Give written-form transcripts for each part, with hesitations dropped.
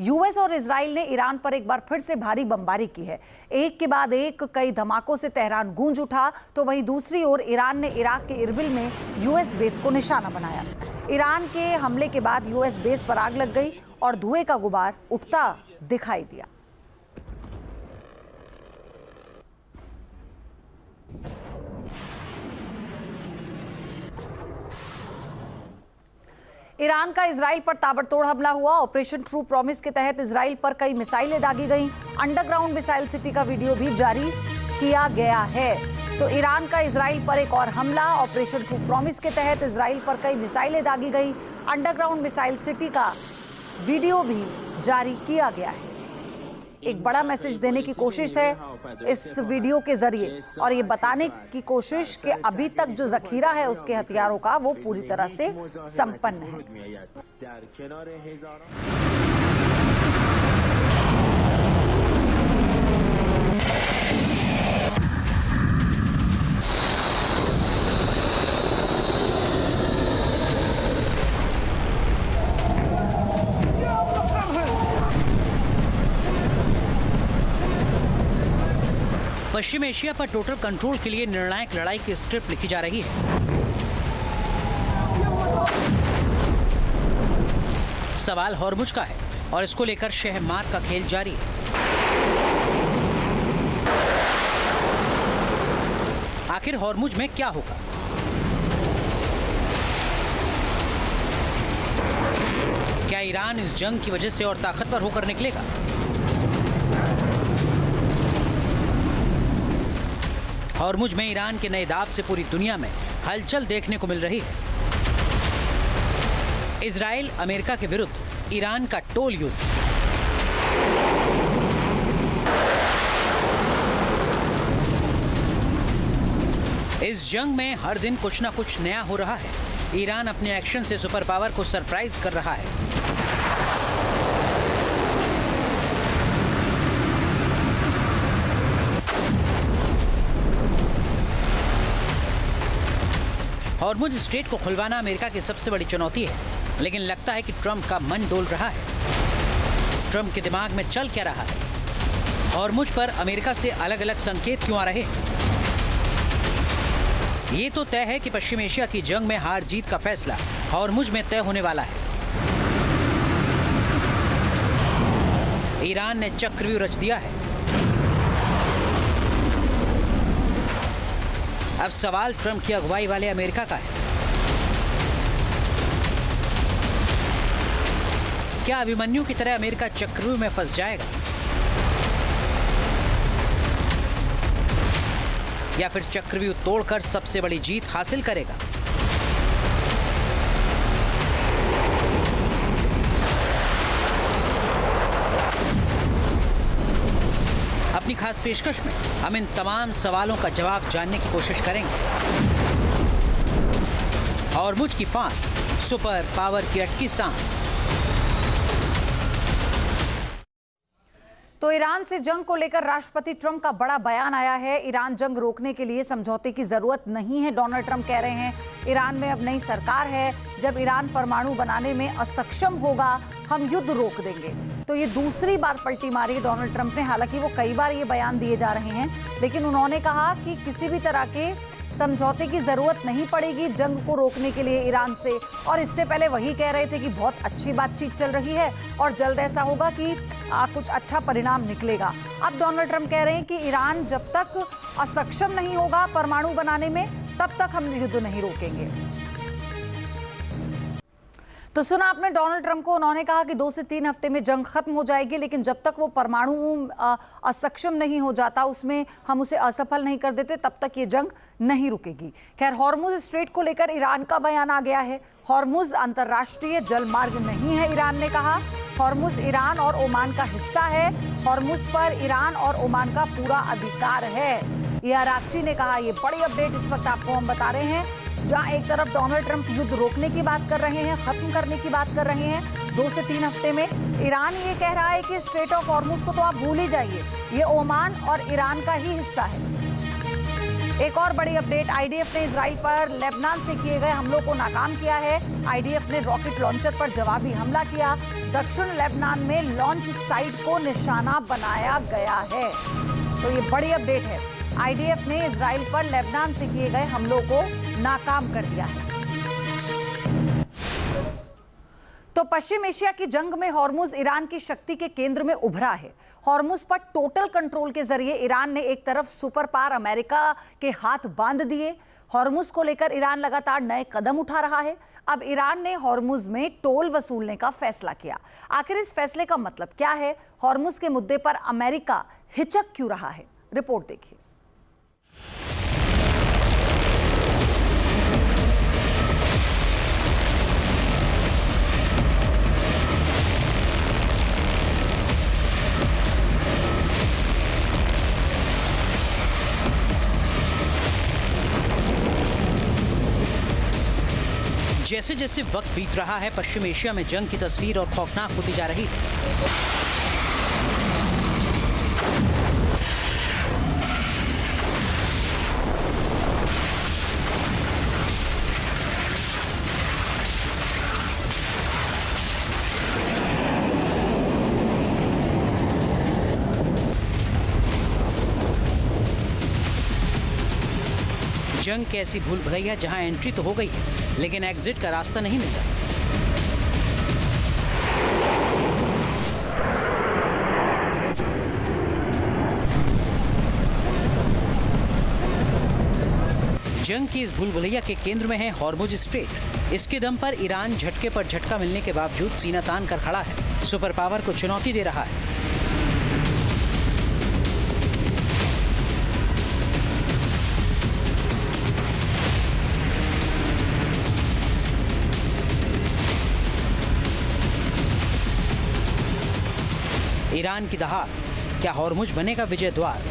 US और Israel ने Iran पर एक बार फिर से भारी बमबारी की है। एक के बाद एक कई धमाकों से तेहरान गूंज उठा, तो वहीं दूसरी ओर ईरान ने इराक के इरबिल में यूएस बेस को निशाना बनाया। ईरान के हमले के बाद यूएस बेस पर आग लग गई और धुएं का गुबार उठता दिखाई दिया। ईरान का इजराइल पर ताबड़तोड़ हमला हुआ। ऑपरेशन ट्रू प्रॉमिस के तहत इजराइल पर कई मिसाइलें दागी गईं। अंडरग्राउंड मिसाइल सिटी का वीडियो भी जारी किया गया है। तो ईरान का इजराइल पर एक और हमला। ऑपरेशन ट्रू प्रॉमिस के तहत इजराइल पर कई मिसाइलें दागी गई। अंडरग्राउंड मिसाइल सिटी का वीडियो भी जारी किया गया है। एक बड़ा मैसेज देने की कोशिश है इस वीडियो के जरिए, और ये बताने की कोशिश कि अभी तक जो जखीरा है उसके हथियारों का वो पूरी तरह से संपन्न है। पश्चिम एशिया पर टोटल कंट्रोल के लिए निर्णायक लड़ाई की स्क्रिप्ट लिखी जा रही है। सवाल हॉर्मुज का है और इसको लेकर शहमात का खेल जारी है। आखिर हॉर्मुज में क्या होगा? क्या ईरान इस जंग की वजह से और ताकतवर होकर निकलेगा? हॉर्मुज में ईरान के नए दाव से पूरी दुनिया में हलचल देखने को मिल रही है। इजराइल अमेरिका के विरुद्ध ईरान का टोल युद्ध। इस जंग में हर दिन कुछ ना कुछ नया हो रहा है। ईरान अपने एक्शन से सुपर पावर को सरप्राइज कर रहा है। हॉर्मुज स्ट्रेट को खुलवाना अमेरिका की सबसे बड़ी चुनौती है, लेकिन लगता है कि ट्रंप का मन डोल रहा है। ट्रंप के दिमाग में चल क्या रहा है? हॉर्मुज पर अमेरिका से अलग अलग संकेत क्यों आ रहे हैं? ये तो तय है कि पश्चिम एशिया की जंग में हार जीत का फैसला हॉर्मुज में तय होने वाला है। ईरान ने चक्रव्यूह रच दिया है। अब सवाल ट्रंप की अगुवाई वाले अमेरिका का है। क्या अभिमन्यु की तरह अमेरिका चक्रव्यूह में फंस जाएगा, या फिर चक्रव्यूह तोड़कर सबसे बड़ी जीत हासिल करेगा? अपनी खास पेशकश में हम इन तमाम सवालों का जवाब जानने की कोशिश करेंगे। हॉर्मुज की फांस, सुपर पावर की अटकी सांस। तो ईरान से जंग को लेकर राष्ट्रपति ट्रंप का बड़ा बयान आया है। ईरान जंग रोकने के लिए समझौते की जरूरत नहीं है, डोनाल्ड ट्रंप कह रहे हैं। ईरान में अब नई सरकार है। जब ईरान परमाणु बनाने में असक्षम होगा, हम युद्ध रोक देंगे। तो ये दूसरी बार पलटी मारी डोनाल्ड ट्रंप ने। हालांकि वो कई बार ये बयान दिए जा रहे हैं, लेकिन उन्होंने कहा कि किसी भी तरह के समझौते की जरूरत नहीं पड़ेगी जंग को रोकने के लिए ईरान से। और इससे पहले वही कह रहे थे कि बहुत अच्छी बातचीत चल रही है और जल्द ऐसा होगा कि कुछ अच्छा परिणाम निकलेगा। अब डोनाल्ड ट्रंप कह रहे हैं कि ईरान जब तक असक्षम नहीं होगा परमाणु बनाने में, तब तक हम युद्ध नहीं रोकेंगे। तो सुना आपने डोनाल्ड ट्रंप को। उन्होंने कहा कि 2 से 3 हफ्ते में जंग खत्म हो जाएगी, लेकिन जब तक वो परमाणु असक्षम नहीं हो जाता, उसमें हम उसे असफल नहीं कर देते, तब तक ये जंग नहीं रुकेगी। खैर, हॉर्मुज स्ट्रेट को लेकर ईरान का बयान आ गया है। हॉर्मुज अंतर्राष्ट्रीय जलमार्ग नहीं है, ईरान ने कहा। हॉर्मुज ईरान और ओमान का हिस्सा है। हॉर्मुज पर ईरान और ओमान का पूरा अधिकार है, यह अरागची ने कहा। ये बड़ी अपडेट इस वक्त आपको हम बता रहे हैं, जहां एक तरफ डोनाल्ड ट्रंप युद्ध रोकने की बात कर रहे हैं, खत्म करने की बात कर रहे हैं 2 से 3 हफ्ते में। ईरान ये कह रहा है कि स्ट्रेट ऑफ हॉर्मुज को तो आप भूल ही जाइए, ये ओमान और ईरान का ही हिस्सा है। एक और बड़ी अपडेट, आईडीएफ ने इजराइल पर लेबनान से किए गए हमलों को नाकाम किया है। आईडीएफ ने रॉकेट लॉन्चर पर जवाबी हमला किया। दक्षिण लेबनान में लॉन्च साइट को निशाना बनाया गया है। तो ये बड़ी अपडेट है, आईडीएफ ने इजराइल पर लेबनान से किए गए हमलों को नाकाम कर दिया है। तो पश्चिम एशिया की जंग में हॉर्मुज ईरान की शक्ति के केंद्र में उभरा है। हॉर्मुज पर टोटल कंट्रोल के जरिए ईरान ने एक तरफ सुपर पावर अमेरिका के हाथ बांध दिए। हॉर्मुज को लेकर ईरान लगातार नए कदम उठा रहा है। अब ईरान ने हॉर्मुज में टोल वसूलने का फैसला किया। आखिर इस फैसले का मतलब क्या है? हॉर्मुज के मुद्दे पर अमेरिका हिचक क्यों रहा है? रिपोर्ट देखिए। जैसे जैसे वक्त बीत रहा है, पश्चिम एशिया में जंग की तस्वीर और खौफनाक होती जा रही है। जंग की ऐसी भूल भुलैया जहां एंट्री तो हो गई है, लेकिन एग्जिट का रास्ता नहीं मिल रहा। जंग की इस भूल भुलैया के केंद्र में है हॉर्मुज स्ट्रेट। इसके दम पर ईरान झटके पर झटका मिलने के बावजूद सीना तान कर खड़ा है, सुपर पावर को चुनौती दे रहा है। ईरान की दहाड़, क्या हॉर्मुज बनेगा विजय द्वार?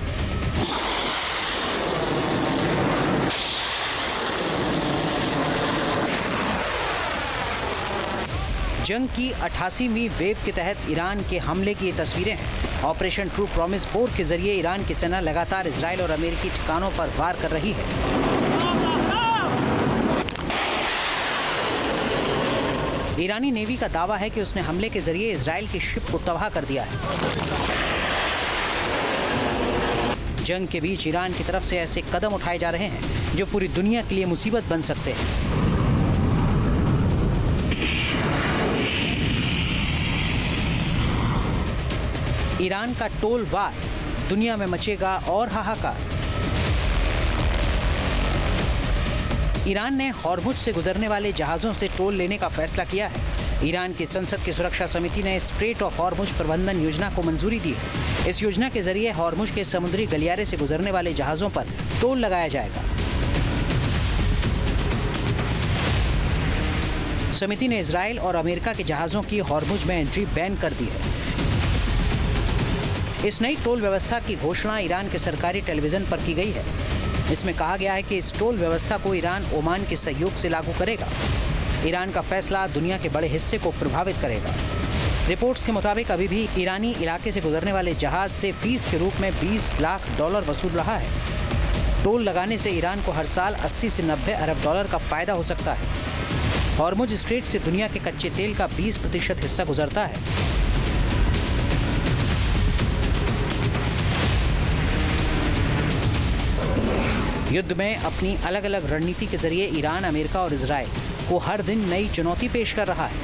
जंग की 88वीं वेव के तहत ईरान के हमले की ये तस्वीरें हैं। ऑपरेशन ट्रू प्रॉमिस 4 के जरिए ईरान की सेना लगातार इजराइल और अमेरिकी ठिकानों पर वार कर रही है। ईरानी नेवी का दावा है कि उसने हमले के जरिए इजराइल की शिप को तबाह कर दिया है। जंग के बीच ईरान की तरफ से ऐसे कदम उठाए जा रहे हैं जो पूरी दुनिया के लिए मुसीबत बन सकते हैं। ईरान का टोल वार, दुनिया में मचेगा और हाहाकार। ईरान ने हॉर्मुज से गुजरने वाले जहाजों से टोल लेने का फैसला किया है। ईरान की संसद की सुरक्षा समिति ने स्ट्रेट ऑफ हॉर्मुज प्रबंधन योजना को मंजूरी दी है। इस योजना के जरिए हॉर्मुज के समुद्री गलियारे से गुजरने वाले जहाजों पर टोल लगाया जाएगा। समिति ने इजराइल और अमेरिका के जहाजों की हॉर्मुज में एंट्री बैन कर दी है। इस नई टोल व्यवस्था की घोषणा ईरान के सरकारी टेलीविजन पर की गई है। इसमें कहा गया है कि इस टोल व्यवस्था को ईरान ओमान के सहयोग से लागू करेगा। ईरान का फैसला दुनिया के बड़े हिस्से को प्रभावित करेगा। रिपोर्ट्स के मुताबिक अभी भी ईरानी इलाके से गुजरने वाले जहाज से फीस के रूप में $20 लाख वसूल रहा है। टोल लगाने से ईरान को हर साल 80 से 90 अरब डॉलर का फायदा हो सकता है। हॉर्मुज स्ट्रेट से दुनिया के कच्चे तेल का 20% हिस्सा गुजरता है। युद्ध में अपनी अलग अलग रणनीति के जरिए ईरान, अमेरिका और इजराइल को हर दिन नई चुनौती पेश कर रहा है।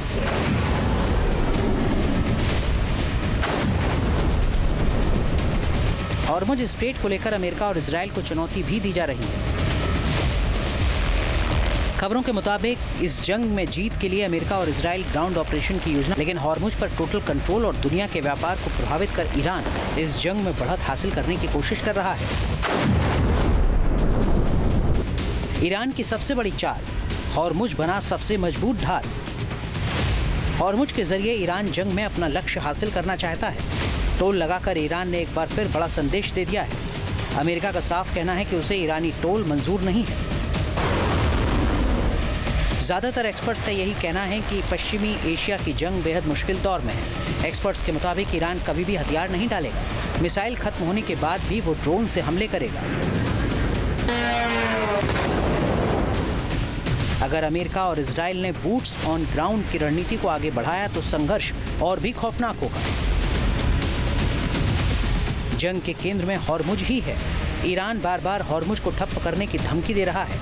हॉर्मुज स्ट्रेट को लेकर अमेरिका और इजराइल को चुनौती भी दी जा रही है। खबरों के मुताबिक इस जंग में जीत के लिए अमेरिका और इजराइल ग्राउंड ऑपरेशन की योजना, लेकिन हॉर्मुज पर टोटल कंट्रोल और दुनिया के व्यापार को प्रभावित कर ईरान इस जंग में बढ़त हासिल करने की कोशिश कर रहा है। ईरान की सबसे बड़ी चाल, हॉर्मुज बना सबसे मजबूत ढाल। हॉर्मुज के जरिए ईरान जंग में अपना लक्ष्य हासिल करना चाहता है। टोल लगाकर ईरान ने एक बार फिर बड़ा संदेश दे दिया है। अमेरिका का साफ कहना है कि उसे ईरानी टोल मंजूर नहीं है। ज्यादातर एक्सपर्ट्स का यही कहना है कि पश्चिमी एशिया की जंग बेहद मुश्किल दौर में है। एक्सपर्ट्स के मुताबिक ईरान कभी भी हथियार नहीं डालेगा। मिसाइल खत्म होने के बाद भी वो ड्रोन से हमले करेगा। अगर अमेरिका और इजराइल ने बूट्स ऑन ग्राउंड की रणनीति को आगे बढ़ाया तो संघर्ष और भी खौफनाक होगा। जंग के केंद्र में हॉर्मुज ही है। ईरान बार बार हॉर्मुज को ठप्प करने की धमकी दे रहा है।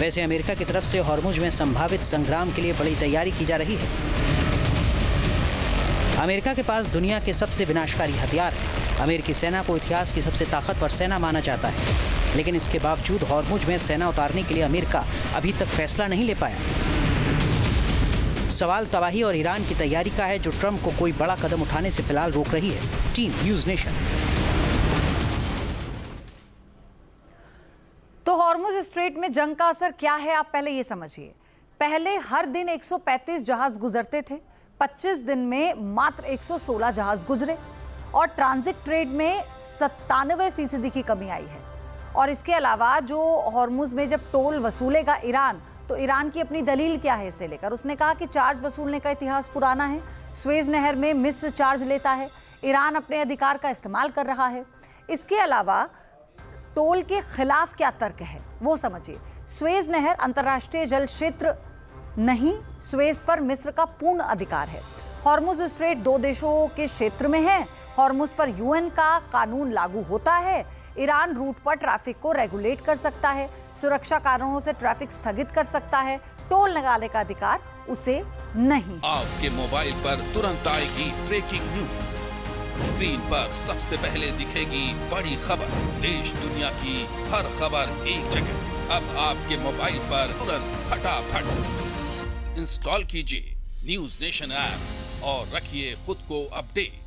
वैसे अमेरिका की तरफ से हॉर्मुज में संभावित संग्राम के लिए बड़ी तैयारी की जा रही है। अमेरिका के पास दुनिया के सबसे विनाशकारी हथियार हैं। अमेरिकी सेना को इतिहास की सबसे ताकतवर सेना माना जाता है, लेकिन इसके बावजूद हॉर्मुज में सेना उतारने के लिए अमेरिका अभी तक फैसला नहीं ले पाया। सवाल तबाही और ईरान की तैयारी का है, जो ट्रंप को कोई बड़ा कदम उठाने से फिलहाल रोक रही है। Team news nation. तो हॉर्मुज स्ट्रेट में जंग का असर क्या है, आप पहले ये समझिए। पहले हर दिन 135 जहाज गुजरते थे, 25 दिन में मात्र 116 जहाज गुजरे और ट्रांजिट ट्रेड में 97% की कमी आई है। और इसके अलावा जो हॉर्मुज में जब टोल वसूलेगा ईरान, तो ईरान की अपनी दलील क्या है इसे लेकर? उसने कहा कि चार्ज वसूलने का इतिहास पुराना है। स्वेज नहर में मिस्र चार्ज लेता है, ईरान अपने अधिकार का इस्तेमाल कर रहा है। इसके अलावा टोल के खिलाफ क्या तर्क है वो समझिए। स्वेज नहर अंतर्राष्ट्रीय जल क्षेत्र नहीं, स्वेज पर मिस्र का पूर्ण अधिकार है। हॉर्मुज स्ट्रेट दो देशों के क्षेत्र में है। हॉर्मुज पर यूएन का कानून लागू होता है। ईरान रूट पर ट्रैफिक को रेगुलेट कर सकता है, सुरक्षा कारणों से ट्रैफिक स्थगित कर सकता है। टोल लगाने का अधिकार उसे नहीं। आपके मोबाइल पर तुरंत आएगी ब्रेकिंग न्यूज। स्क्रीन पर सबसे पहले दिखेगी बड़ी खबर। देश दुनिया की हर खबर एक जगह। अब आपके मोबाइल पर तुरंत फटाफट इंस्टॉल कीजिए न्यूज़ नेशन ऐप और रखिए खुद को अपडेट।